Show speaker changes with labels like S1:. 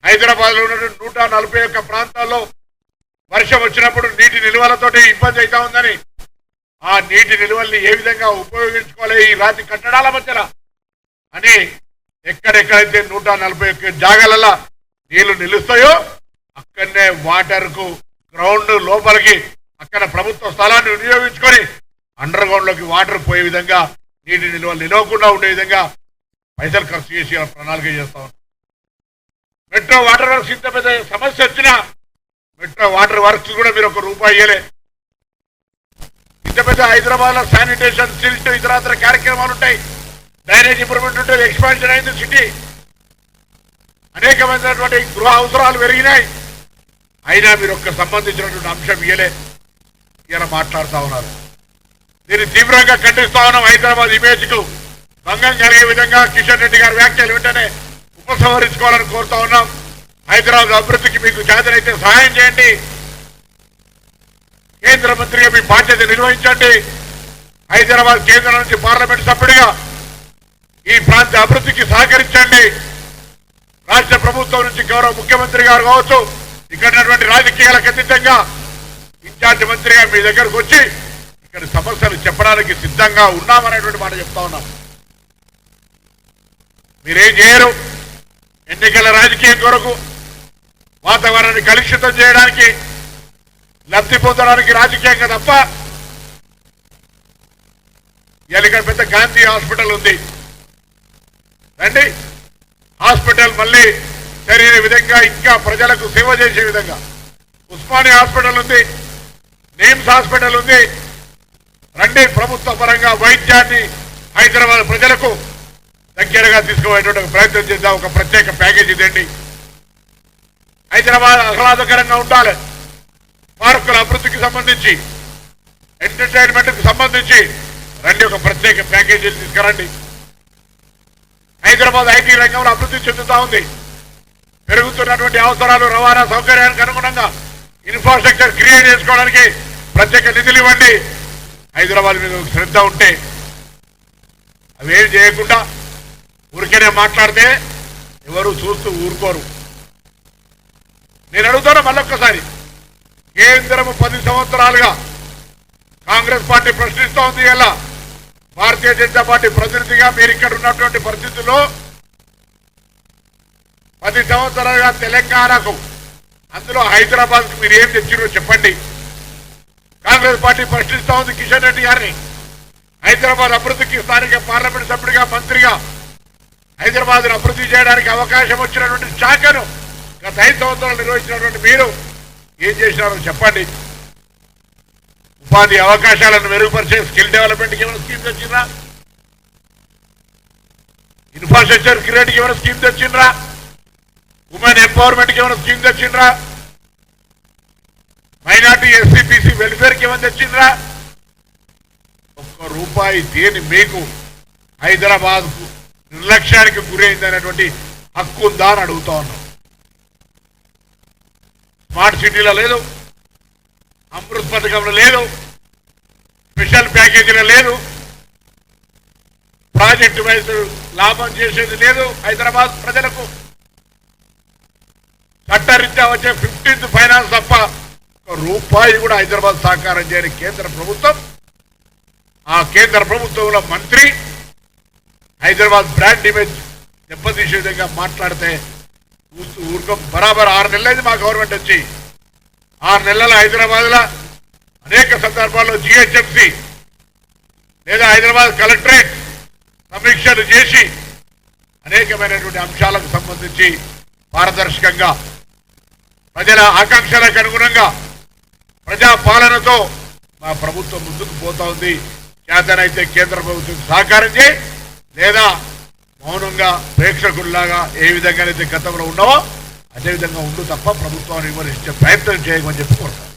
S1: హైదరాబాద్ లో ఉన్నటువంటి 141 ప్రాంతాల్లో వర్షం వచ్చినప్పుడు నీటి నిల్వలతోటి ఇబ్బంది అవుతా ఉందని ఆ నీటి నిల్వల్ని ఏ విధంగా ఉపయోగించుకోవాలి ఈ రాతి కట్టడాల మధ్యన అని ఎక్కడెక్కడైతే 141 జాగాలలో నీళ్లు నిలుస్తాయో అక్కడనే వాటర్ కు గ్రౌండ్ లోపలికి అక్కడ ప్రభుత్వ స్థలాన్ని వినియోగించుకొని అండర్ గ్రౌండ్ లోకి వాటర్ పోయే విధంగా నీటి నిల్వలు నిలవకుండా ఉండే విధంగా పైసలు ఖర్చు చేసి ప్రణాళిక చేస్తా ఉన్నాం. మెట్రో వాటర్ వర్క్స్ ఇంత పెద్ద సమస్య వచ్చినా మెట్రో వాటర్ వర్క్స్ కూడా మీరు ₹1 ఇయ్యలే. ఇంత పెద్ద హైదరాబాద్ లో శానిటేషన్ సిల్ట్ ఇతరత్ర కార్యక్రమాలు ఉంటాయి, డ్రైనేజ్ ఇంప్రూవ్మెంట్ ఉంటుంది, ఎక్స్పాన్షన్ అయింది సిటీ, అనేకమైనటువంటి గృహ అవసరాలు పెరిగినాయి. అయినా మీరు సంబంధించినటువంటి అంశం ఇయ్యలే. ఇలా మాట్లాడుతూ ఉన్నారు. దీన్ని తీవ్రంగా ఖండిస్తా ఉన్నాం. హైదరాబాద్ ఇమేజ్ కు భంగం కలిగే విధంగా కిషన్ రెడ్డి గారి వ్యాఖ్యలు వెంటనే ఉపసంహరించుకోవాలని కోరుతా ఉన్నాం. హైదరాబాద్ అభివృద్ధికి మీకు చేతనైతే సహాయం చేయండి. కేంద్ర మంత్రిగా మీ బాధ్యత నిర్వహించండి. హైదరాబాద్ కేంద్రం నుంచి పార్లమెంట్ సభ్యుడిగా ఈ ప్రాంత అభివృద్ధికి సహకరించండి. రాష్ట్ర ప్రభుత్వం నుంచి గౌరవ ముఖ్యమంత్రి గారు కావచ్చు, ఇక్కడ ఉన్నటువంటి రాజకీయాలకు అతీతంగా ఇన్ఛార్జ్ మంత్రిగా మీ దగ్గరకు వచ్చి ఇక్కడ సమస్యలు చెప్పడానికి సిద్ధంగా ఉన్నామనేటువంటి మాట చెప్తా ఉన్నాం. మీరేం చేయరు. ఎన్నికల రాజకీయం కొరకు వాతావరణాన్ని కలుషితం చేయడానికి, లబ్ధి పొందడానికి రాజకీయంగా తప్ప. ఇక్కడ పెద్ద గాంధీ హాస్పిటల్ ఉంది, రండి హాస్పిటల్ మళ్ళీ జరిగిన విధంగా ఇంకా ప్రజలకు సేవ చేసే విధంగా. ఉస్మానియా హాస్పిటల్ ఉంది, నిమ్స్ హాస్పిటల్ ఉంది, రండి ప్రభుత్వ పరంగా వైద్యాన్ని హైదరాబాద్ ప్రజలకు దగ్గరగా తీసుకుపోయేటువంటి ప్రయత్నం చేద్దాం. ఒక ప్రత్యేక ప్యాకేజీ తెండి. హైదరాబాద్ ఆహ్లాదకరంగా ఉండాలి. పార్కుల అభివృద్ధికి సంబంధించి, ఎంటర్టైన్మెంట్ కి సంబంధించి రండి ఒక ప్రత్యేక ప్యాకేజీలు తీసుకురండి. హైదరాబాద్ ఐటీ రంగంలో అభివృద్ధి చెందుతా ఉంది. పెరుగుతున్నటువంటి అవసరాలు, రవాణా సౌకర్యానికి అనుగుణంగా ఇన్ఫ్రాస్ట్రక్చర్ క్రియేట్ చేసుకోవడానికి ప్రత్యేక నిధులు ఇవ్వండి. హైదరాబాద్ మీద శ్రద్ధ ఉంటే అవేం చేయకుండా ఊరికేనే మాట్లాడితే ఎవరు చూస్తూ ఊరుకోరు. నేను అడుగుతాను మళ్ళొక్కసారి, కేంద్రము 10 సంవత్సరాలుగా కాంగ్రెస్ పార్టీ ప్రశ్నిస్తూ ఉంది. ఇలా భారతీయ జనతా పార్టీ ప్రతినిధిగా మీరు ఇక్కడ ఉన్నటువంటి పరిస్థితుల్లో 10 సంవత్సరాలుగా తెలంగాణకు, అందులో హైదరాబాద్ కు మీరు ఏం తెచ్చిరో చెప్పండి. కాంగ్రెస్ పార్టీ ప్రశ్నిస్తూ ఉంది కిషన్ రెడ్డి గారిని. హైదరాబాద్ అభివృద్ధికి స్థానిక పార్లమెంట్ సభ్యుడిగా, మంత్రిగా హైదరాబాద్ అభివృద్ధి చేయడానికి అవకాశం వచ్చినటువంటి శాఖను గత 5 సంవత్సరాలు నిర్వహించినటువంటి మీరు ఏం చేసినారో చెప్పండి. ఉపాధి అవకాశాలను మెరుగుపరిచే స్కిల్ డెవలప్మెంట్కి ఏమైనా స్కీమ్ తెచ్చిండ్రా? ఇన్ఫ్రాస్ట్రక్చర్ క్రియేట్కి ఏమైనా స్కీమ్ తెచ్చిండ్రా? ఉమెన్ ఎంపవర్మెంట్కి ఏమైనా స్కీమ్ తెచ్చిండ్రా? మైనార్టీ ఎస్సీ బీసీ వెల్ఫేర్కి ఏమైనా తెచ్చిండ్రా? ₹1 దేని మీకు హైదరాబాద్ కు నిర్లక్ష్యానికి గురైందనేటువంటి హక్కు ఉందా అని అడుగుతా ఉన్నాం. స్మార్ట్ సిటీలో లేదు, అమృత్ పథకంలో లేదు, స్పెషల్ ప్యాకేజీలో లేదు, ప్రాజెక్టు వైజ్ లాభం చేసేది లేదు. హైదరాబాద్ ప్రజలకు చట్టరీత్యా వచ్చే 15th ఫైనాన్స్ తప్ప ₹1 కూడా హైదరాబాద్ సహకారం చేయని కేంద్ర ప్రభుత్వం, ఆ కేంద్ర ప్రభుత్వంలో మంత్రి హైదరాబాద్ బ్రాండ్ ఇమేజ్ దెబ్బతీసే విధంగా మాట్లాడితే ఊరుకం. బరాబర్ 6 నెలలైంది మా గవర్నమెంట్ వచ్చి. 6 నెలల హైదరాబాద్ లో అనేక సందర్భాల్లో జిహెచ్ఎంసీ లేదా హైదరాబాద్ కలెక్టరేట్ సమీక్షలు చేసి అనేకమైనటువంటి అంశాలకు సంబంధించి పారదర్శకంగా ప్రజల ఆకాంక్షలకు అనుగుణంగా ప్రజా పాలనతో మా ప్రభుత్వం ముందుకు పోతా ఉంది. చేతనైతే కేంద్ర ప్రభుత్వం సహకారం చేయి, లేదా మౌనంగా ప్రేక్షకుల్లాగా ఏ విధంగానైతే గతంలో ఉన్నావో అదేవిధంగా ఉండు తప్ప ప్రభుత్వాన్ని విమర్శించే ప్రయత్నం చేయమని చెప్పి కోరుతాను.